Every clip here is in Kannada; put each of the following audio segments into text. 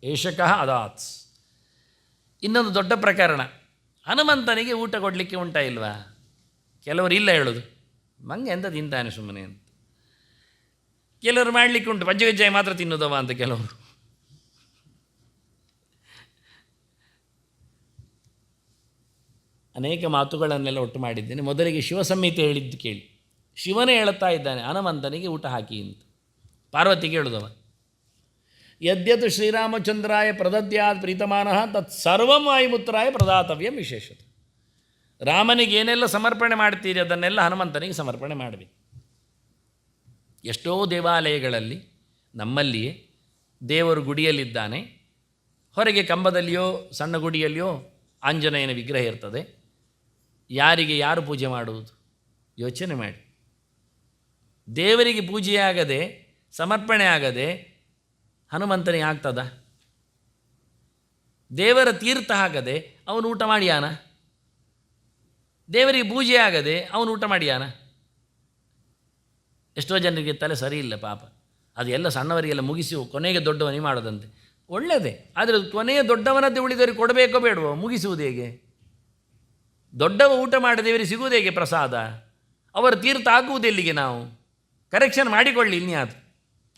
ಏಷಕಃ ಅದಾತ್ಸ್. ಇನ್ನೊಂದು ದೊಡ್ಡ ಪ್ರಕರಣ, ಹನುಮಂತನಿಗೆ ಊಟ ಕೊಡಲಿಕ್ಕೆ ಉಂಟಾ ಇಲ್ವಾ? ಕೆಲವರು ಇಲ್ಲ ಹೇಳೋದು, ಮಂಗೆ ಎಂತ ತಿಂತಾನೆ ಸುಮ್ಮನೆ ಅಂತ. ಕೆಲವರು ಮಾಡಲಿಕ್ಕೆ ಉಂಟು, ಬಜ್ಜೆಗಜ್ಜಾಯಿ ಮಾತ್ರ ತಿನ್ನೋದವ ಅಂತ ಕೆಲವರು. ಅನೇಕ ಮಾತುಗಳನ್ನೆಲ್ಲ ಒಟ್ಟು ಮಾಡಿದ್ದೇನೆ. ಮೊದಲಿಗೆ ಶಿವಸಂಹಿತೆ ಹೇಳಿದ್ದು ಕೇಳಿ. ಶಿವನೇ ಹೇಳುತ್ತಾ ಇದ್ದಾನೆ ಹನುಮಂತನಿಗೆ ಊಟ ಹಾಕಿ ಅಂತ. ಪಾರ್ವತಿಗೆ ಹೇಳುದವ, ಯದ್ಯತ್ ಶ್ರೀರಾಮಚಂದ್ರಾಯ ಪ್ರದದ್ಯಾತ್ ಪ್ರೀತಮಾನಃ ತತ್ ಸರ್ವಂ ವಾಯುಪುತ್ರಾಯ ಪ್ರದಾತವ್ಯಂ ವಿಶೇಷತೆ. ರಾಮನಿಗೆ ಏನೆಲ್ಲ ಸಮರ್ಪಣೆ ಮಾಡ್ತೀರಿ ಅದನ್ನೆಲ್ಲ ಹನುಮಂತನಿಗೆ ಸಮರ್ಪಣೆ ಮಾಡಬೇಕು. ಎಷ್ಟೋ ದೇವಾಲಯಗಳಲ್ಲಿ ನಮ್ಮಲ್ಲಿಯೇ ದೇವರು ಗುಡಿಯಲ್ಲಿದ್ದಾನೆ, ಹೊರಗೆ ಕಂಬದಲ್ಲಿಯೋ ಸಣ್ಣ ಗುಡಿಯಲ್ಲಿಯೋ ಆಂಜನೇಯನ ವಿಗ್ರಹ ಇರ್ತದೆ. ಯಾರಿಗೆ ಯಾರು ಪೂಜೆ ಮಾಡುವುದು? ಯೋಚನೆ ಮಾಡಿ. ದೇವರಿಗೆ ಪೂಜೆಯಾಗದೆ ಸಮರ್ಪಣೆ ಆಗದೆ ಹನುಮಂತನಿಗೆ ಆಗ್ತದ? ದೇವರ ತೀರ್ಥ ಆಗದೆ ಅವನು ಊಟ ಮಾಡಿಯಾನ? ದೇವರಿಗೆ ಪೂಜೆ ಆಗದೆ ಅವನು ಊಟ ಮಾಡಿಯಾನ? ಎಷ್ಟೋ ಜನರಿಗೆ ತಲೆ ಸರಿ ಇಲ್ಲ ಪಾಪ. ಅದು ಎಲ್ಲ ಸಣ್ಣವರಿಗೆಲ್ಲ ಮುಗಿಸಿ ಕೊನೆಗೆ ದೊಡ್ಡವನಿಗೆ ಮಾಡೋದಂತೆ. ಒಳ್ಳೆಯದೇ, ಆದರೆ ಕೊನೆಯ ದೊಡ್ಡವನದ್ದೇ ಉಳಿದವರಿಗೆ ಕೊಡಬೇಕೋ ಬೇಡವೋ? ಮುಗಿಸುವುದು ಹೇಗೆ? ದೊಡ್ಡವ ಊಟ ಮಾಡಿ ದೇವರಿಗೆ ಸಿಗುವುದು ಹೇಗೆ ಪ್ರಸಾದ? ಅವರ ತೀರ್ಥ ಆಗುವುದೆಲ್ಲಿಗೆ? ನಾವು ಕರೆಕ್ಷನ್ ಮಾಡಿಕೊಳ್ಳಿ ಇನ್ಯಾವುದು.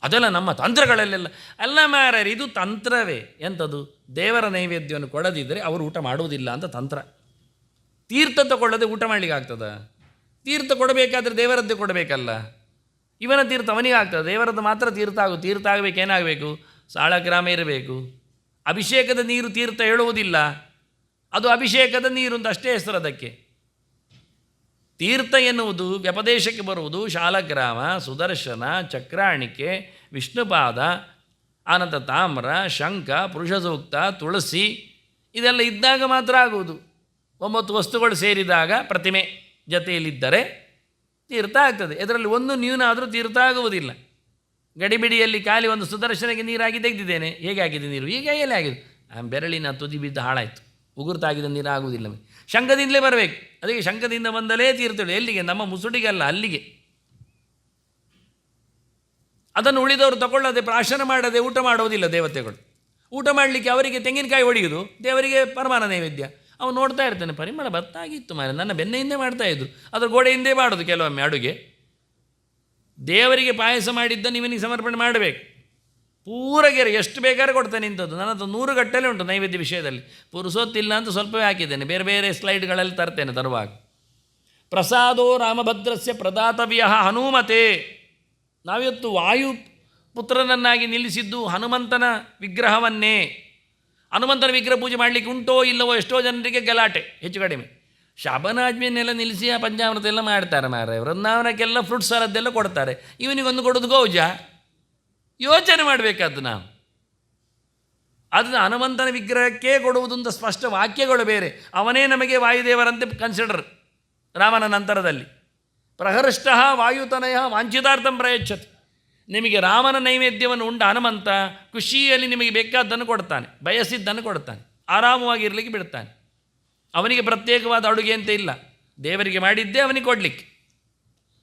ಅದೆಲ್ಲ ನಮ್ಮ ತಂತ್ರಗಳಲ್ಲೆಲ್ಲ ಅಲ್ಲ ಮಾರ್ಯಾರೆ, ಇದು ತಂತ್ರವೇ. ಎಂಥದ್ದು? ದೇವರ ನೈವೇದ್ಯವನ್ನು ಕೊಡದಿದ್ದರೆ ಅವರು ಊಟ ಮಾಡುವುದಿಲ್ಲ ಅಂತ ತಂತ್ರ. ತೀರ್ಥ ತಗೊಳ್ಳದೆ ಊಟ ಮಾಡಲಿಕ್ಕೆ ಆಗ್ತದ? ತೀರ್ಥ ಕೊಡಬೇಕಾದ್ರೆ ದೇವರದ್ದೇ ಕೊಡಬೇಕಲ್ಲ. ಇವನ ತೀರ್ಥ ಅವನಿಗೆ ಆಗ್ತದೆ, ದೇವರದ್ದು ಮಾತ್ರ ತೀರ್ಥ ತೀರ್ಥ ಆಗಬೇಕು. ಏನಾಗಬೇಕು? ಸಾಳಗ್ರಾಮ ಇರಬೇಕು. ಅಭಿಷೇಕದ ನೀರು ತೀರ್ಥ ಹೇಳುವುದಿಲ್ಲ, ಅದು ಅಭಿಷೇಕದ ನೀರು ಅಂತ ಅಷ್ಟೇ ಹೆಸರು ಅದಕ್ಕೆ. ತೀರ್ಥ ಎನ್ನುವುದು ವ್ಯಪದೇಶಕ್ಕೆ ಬರುವುದು ಶಾಲಗ್ರಾಮ, ಸುದರ್ಶನ, ಚಕ್ರಾಣಿಕೆ, ವಿಷ್ಣುಪಾದ, ಆನಂತರ ತಾಮ್ರ, ಶಂಖ, ಪುರುಷ ಸೂಕ್ತ, ತುಳಸಿ ಇದೆಲ್ಲ ಇದ್ದಾಗ ಮಾತ್ರ ಆಗುವುದು. 9 ವಸ್ತುಗಳು ಸೇರಿದಾಗ ಪ್ರತಿಮೆ ಜೊತೆಯಲ್ಲಿದ್ದರೆ ತೀರ್ಥ ಆಗ್ತದೆ. ಇದರಲ್ಲಿ ಒಂದು ನ್ಯೂನ ಆದರೂ ತೀರ್ಥ ಆಗುವುದಿಲ್ಲ. ಗಡಿಬಿಡಿಯಲ್ಲಿ ಖಾಲಿ ಒಂದು ಸುದರ್ಶನಕ್ಕೆ ನೀರಾಗಿ ತೆಗೆದಿದ್ದೇನೆ, ಹೇಗೆ ಆಗಿದೆ ನೀರು? ಈಗ ಎಲ್ಲಿ ಆಗಿದೆ? ಬೆರಳಿನ ತುದಿ ಬಿದ್ದು ಹಾಳಾಯಿತು. ಉಗುರ್ತಾಗಿದ್ದ ನೀರು ಆಗುವುದಿಲ್ಲ. ಶಂಖದಿಂದಲೇ ಬರಬೇಕು. ಅದಕ್ಕೆ ಶಂಖದಿಂದ ಬಂದಲೇ ತೀರ್ಥಳು. ಎಲ್ಲಿಗೆ? ನಮ್ಮ ಮುಸುಡಿಗಲ್ಲ, ಅಲ್ಲಿಗೆ. ಅದನ್ನು ಉಳಿದವರು ತಗೊಳ್ಳದೆ ಪ್ರಾಶನ ಮಾಡದೆ ಊಟ ಮಾಡುವುದಿಲ್ಲ ದೇವತೆಗಳು. ಊಟ ಮಾಡಲಿಕ್ಕೆ ಅವರಿಗೆ ತೆಂಗಿನಕಾಯಿ ಹೊಡೆಯುವುದು, ದೇವರಿಗೆ ಪರಮಾನ ನೈವೇದ್ಯ. ಅವನು ನೋಡ್ತಾ ಇರ್ತಾನೆ, ಪರಿಮಳ ಬತ್ತಾಗಿತ್ತು ಮಾರೆ, ನನ್ನ ಬೆನ್ನೆಯಿಂದೇ ಮಾಡ್ತಾಯಿದ್ರು, ಅದರ ಗೋಡೆಯಿಂದೇ ಮಾಡೋದು ಕೆಲವೊಮ್ಮೆ ಅಡುಗೆ. ದೇವರಿಗೆ ಪಾಯಸ ಮಾಡಿದ್ದ ನೀವನಿಗೆ ಸಮರ್ಪಣೆ ಮಾಡಬೇಕು. ಪೂರಗೆರೆ ಎಷ್ಟು ಬೇಕಾದ್ರೆ ಕೊಡ್ತಾನೆ ಇಂಥದ್ದು. ನನ್ನದು 100 ಗಟ್ಟಲೆ ಉಂಟು ನೈವೇದ್ಯ ವಿಷಯದಲ್ಲಿ. ಪುರುಸೊತ್ತಿಲ್ಲ ಅಂತ ಸ್ವಲ್ಪವೇ ಹಾಕಿದ್ದೇನೆ, ಬೇರೆ ಬೇರೆ ಸ್ಲೈಡ್ಗಳಲ್ಲಿ ತರ್ತೇನೆ ತರುವಾಗ. ಪ್ರಸಾದೋ ರಾಮಭದ್ರಸ್ಯ ಪ್ರದಾತವ್ಯ ಹನುಮತೆ. ನಾವಿವತ್ತು ವಾಯುಪುತ್ರನನ್ನಾಗಿ ನಿಲ್ಲಿಸಿದ್ದು ಹನುಮಂತನ ವಿಗ್ರಹವನ್ನೇ. ಹನುಮಂತನ ವಿಗ್ರಹ ಪೂಜೆ ಮಾಡಲಿಕ್ಕೆ ಉಂಟೋ ಇಲ್ಲವೋ ಎಷ್ಟೋ ಜನರಿಗೆ ಗಲಾಟೆ ಹೆಚ್ಚು ಕಡಿಮೆ. ಶಾಬನಾಜ್ಮಿಯನ್ನೆಲ್ಲ ನಿಲ್ಲಿಸಿ ಆ ಪಂಚಾಮೃತ ಎಲ್ಲ ಮಾಡ್ತಾರೆ ಮಾರೆ. ವೃಂದಾವನಕ್ಕೆಲ್ಲ ಫ್ರೂಟ್ಸ್ ಸಾಲದ್ದೆಲ್ಲ ಕೊಡ್ತಾರೆ, ಇವನಿಗೊಂದು ಕೊಡೋದು ಗೌಜ. ಯೋಚನೆ ಮಾಡಬೇಕಾದ್ದು ನಾವು. ಅದನ್ನು ಹನುಮಂತನ ವಿಗ್ರಹಕ್ಕೆ ಕೊಡುವುದು ಅಂತ ಸ್ಪಷ್ಟ ವಾಕ್ಯಗಳು ಬೇರೆ. ಅವನೇ ನಮಗೆ ವಾಯುದೇವರಂತೆ ಕನ್ಸಿಡರ್. ರಾಮನ ನಂತರದಲ್ಲಿ ಪ್ರಹೃಷ್ಟ ವಾಯುತನಯ ವಾಂಛಿತಾರ್ಥಂ ಪ್ರಯಚ್ಛತಿ. ನಿಮಗೆ ರಾಮನ ನೈವೇದ್ಯವನ್ನು ಉಂಡ ಹನುಮಂತ ಖುಷಿಯಲ್ಲಿ ನಿಮಗೆ ಬೇಕಾದ್ದನ್ನು ಕೊಡ್ತಾನೆ, ಬಯಸಿದ್ದನ್ನು ಕೊಡ್ತಾನೆ, ಆರಾಮವಾಗಿರಲಿಕ್ಕೆ ಬಿಡ್ತಾನೆ. ಅವನಿಗೆ ಪ್ರತ್ಯೇಕವಾದ ಅಡುಗೆ ಅಂತ ಇಲ್ಲ, ದೇವರಿಗೆ ಮಾಡಿದ್ದೇ ಅವನಿಗೆ ಕೊಡಲಿಕ್ಕೆ.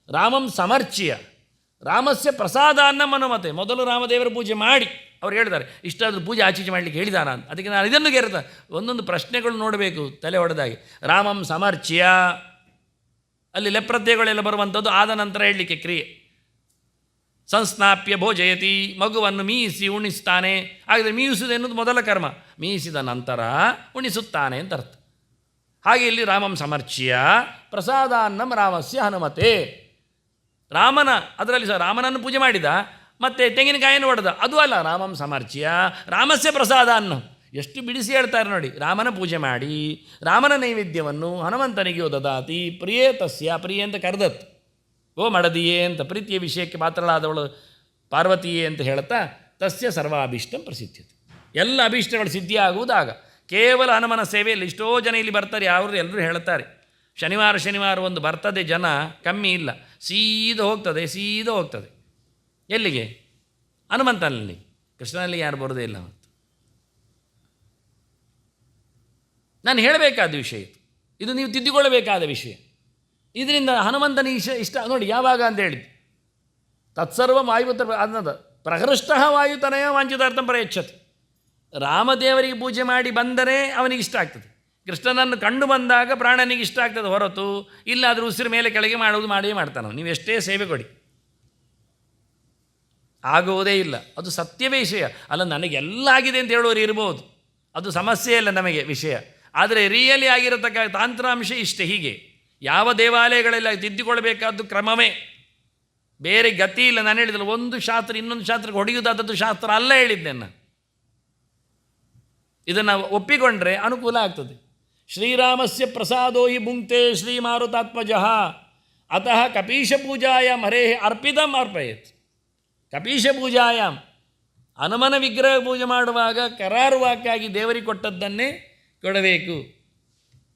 ರಾಮಂ ಸಮರ್ಚ್ಯ ರಾಮಸ್ಯ ಪ್ರಸಾದಾನ್ನ ಮನುಮತೆ. ಮೊದಲು ರಾಮದೇವರ ಪೂಜೆ ಮಾಡಿ ಅವ್ರು ಹೇಳ್ತಾರೆ, ಇಷ್ಟಾದರೂ ಪೂಜೆ ಆಚೀಚೆ ಮಾಡಲಿಕ್ಕೆ ಹೇಳಿದಾರ ಅಂತ. ಅದಕ್ಕೆ ನಾನು ಇದನ್ನು ಗೆರ್ತ ಒಂದೊಂದು ಪ್ರಶ್ನೆಗಳು ನೋಡಬೇಕು ತಲೆ ಹೊಡೆದಾಗಿ. ರಾಮಂ ಸಮರ್ಚ್ಯ ಅಲ್ಲಿ ಲೆಪ್ರತ್ಯಯಗಳೆಲ್ಲ ಬರುವಂಥದ್ದು ಆದ ನಂತರ ಹೇಳಲಿಕ್ಕೆ ಕ್ರಿಯೆ. ಸಂಸ್ನಾಪ್ಯ ಭೋಜಯತಿ, ಮಗುವನ್ನು ಮೀಯಿಸಿ ಉಣಿಸ್ತಾನೆ. ಹಾಗಾದರೆ ಮೀಯಿಸುವುದು ಎನ್ನುವುದು ಮೊದಲ ಕರ್ಮ, ಮೀಯಿಸಿದ ನಂತರ ಉಣಿಸುತ್ತಾನೆ ಅಂತ ಅರ್ಥ. ಹಾಗೆ ಇಲ್ಲಿ ರಾಮಂ ಸಮರ್ಚ್ಯ ಪ್ರಸಾದಾನ್ನಂ ರಾಮಸ್ಯ ಹನುಮತೆ. ರಾಮನ ಅದರಲ್ಲಿ ರಾಮನನ್ನು ಪೂಜೆ ಮಾಡಿದ, ಮತ್ತು ತೆಂಗಿನಕಾಯಿಯನ್ನು ಹೊಡೆದ, ಅದು ಅಲ್ಲ. ರಾಮಂ ಸಮರ್ಚ್ಯ ರಾಮಸ್ಯ ಪ್ರಸಾದಾನ್ನ. ಎಷ್ಟು ಬಿಡಿಸಿ ಹೇಳ್ತಾರೆ ನೋಡಿ. ರಾಮನ ಪೂಜೆ ಮಾಡಿ ರಾಮನ ನೈವೇದ್ಯವನ್ನು ಹನುಮಂತನಿಗೆ ದದಾತಿ. ಪ್ರಿಯೇ ತಸ್ಯ, ಪ್ರಿಯೆ ಅಂತ ಕರೆದತ್ತು. ಓ ಮಡದಿಯೇ ಅಂತ ಪ್ರೀತಿಯ ವಿಷಯಕ್ಕೆ ಪಾತ್ರಳಾದವಳು ಪಾರ್ವತಿಯೇ ಅಂತ ಹೇಳ್ತಾ ತಸ್ಯ ಸರ್ವಾಭೀಷ್ಟಂ ಪ್ರಸಿದ್ಧತೆ. ಎಲ್ಲ ಅಭೀಷ್ಟಗಳು ಸಿದ್ಧಿಯಾಗುವುದಾಗ ಕೇವಲ ಹನುಮನ ಸೇವೆಯಲ್ಲಿ. ಎಷ್ಟೋ ಜನ ಇಲ್ಲಿ ಬರ್ತಾರೆ, ಯಾರು ಎಲ್ಲರೂ ಹೇಳ್ತಾರೆ, ಶನಿವಾರ ಒಂದು ಬರ್ತದೆ, ಜನ ಕಮ್ಮಿ ಇಲ್ಲ, ಸೀದಾ ಹೋಗ್ತದೆ. ಎಲ್ಲಿಗೆ? ಹನುಮಂತನಲ್ಲಿ. ಕೃಷ್ಣನಲ್ಲಿ ಯಾರು ಬರೋದೇ ಇಲ್ಲ. ಮತ್ತು ನಾನು ಹೇಳಬೇಕಾದ ವಿಷಯ ಇದು, ನೀವು ತಿದ್ದಿಕೊಳ್ಳಬೇಕಾದ ವಿಷಯ. ಇದರಿಂದ ಹನುಮಂತನ ಇಷ್ಟ ನೋಡಿ. ಯಾವಾಗ ಅಂತ ಹೇಳಿದ್ದು ತತ್ಸರ್ವ ವಾಯುಪುತ್ರ ಅನ್ನದ ಪ್ರಹೃಷ್ಟ ವಾಯುತನಯ ವಾಂಛಿತಾರ್ಥಂ ಪ್ರಯಚ್ಛತಿ. ರಾಮದೇವರಿಗೆ ಪೂಜೆ ಮಾಡಿ ಬಂದರೆ ಅವನಿಗೆ ಇಷ್ಟ ಆಗ್ತದೆ. ಕೃಷ್ಣನನ್ನು ಕಂಡು ಬಂದಾಗ ಪ್ರಾಣನಿಗೆ ಇಷ್ಟ ಆಗ್ತದೆ ಹೊರತು ಇಲ್ಲಾದರೂ ಉಸಿರು ಮೇಲೆ ಕೆಳಗೆ ಮಾಡುವುದು ಮಾಡಿಯೇ ಮಾಡ್ತಾನೆ. ನೀವು ಎಷ್ಟೇ ಸೇವೆ ಕೊಡಿ ಆಗುವುದೇ ಇಲ್ಲ. ಅದು ಸತ್ಯವೇ ವಿಷಯ. ಅಲ್ಲ, ನನಗೆಲ್ಲ ಆಗಿದೆ ಅಂತ ಹೇಳೋರು ಇರ್ಬೋದು, ಅದು ಸಮಸ್ಯೆ ಇಲ್ಲ ನಮಗೆ ವಿಷಯ. ಆದರೆ ರಿಯಲಿ ಆಗಿರತಕ್ಕ ತಾಂತ್ರಾಂಶ ಇಷ್ಟೇ. ಹೀಗೆ ಯಾವ ದೇವಾಲಯಗಳೆಲ್ಲ ತಿದ್ದಿಕೊಳ್ಬೇಕಾದ್ದು ಕ್ರಮವೇ, ಬೇರೆ ಗತಿ ಇಲ್ಲ. ನಾನು ಹೇಳಿದ್ರೆ ಒಂದು ಶಾಸ್ತ್ರ ಇನ್ನೊಂದು ಶಾಸ್ತ್ರಕ್ಕೆ ಹೊಡೆಯುವುದಾದದ್ದು ಶಾಸ್ತ್ರ ಅಲ್ಲ ಹೇಳಿದ್ದೆ ನಾನು. ಇದನ್ನು ಒಪ್ಪಿಕೊಂಡ್ರೆ ಅನುಕೂಲ ಆಗ್ತದೆ. ಶ್ರೀರಾಮಸ್ಯ ಪ್ರಸಾದೋ ಹಿ ಭುಂಕ್ತೆ ಶ್ರೀಮಾರುತಾತ್ಮಜಃ ಅತಃ ಕಪೀಶ ಪೂಜಾಯಾಮ್ ಹರೇಃ ಅರ್ಪಿತಂ ಅರ್ಪಯೇತ್. ಕಪೀಶ ಪೂಜಾಯಾಮ್ ಹನುಮನ ವಿಗ್ರಹ ಪೂಜೆ ಮಾಡುವಾಗ ಕರಾರುವಾಕ್ಕಾಗಿ ದೇವರಿಗೆ ಕೊಟ್ಟದ್ದನ್ನೇ ಕೊಡಬೇಕು.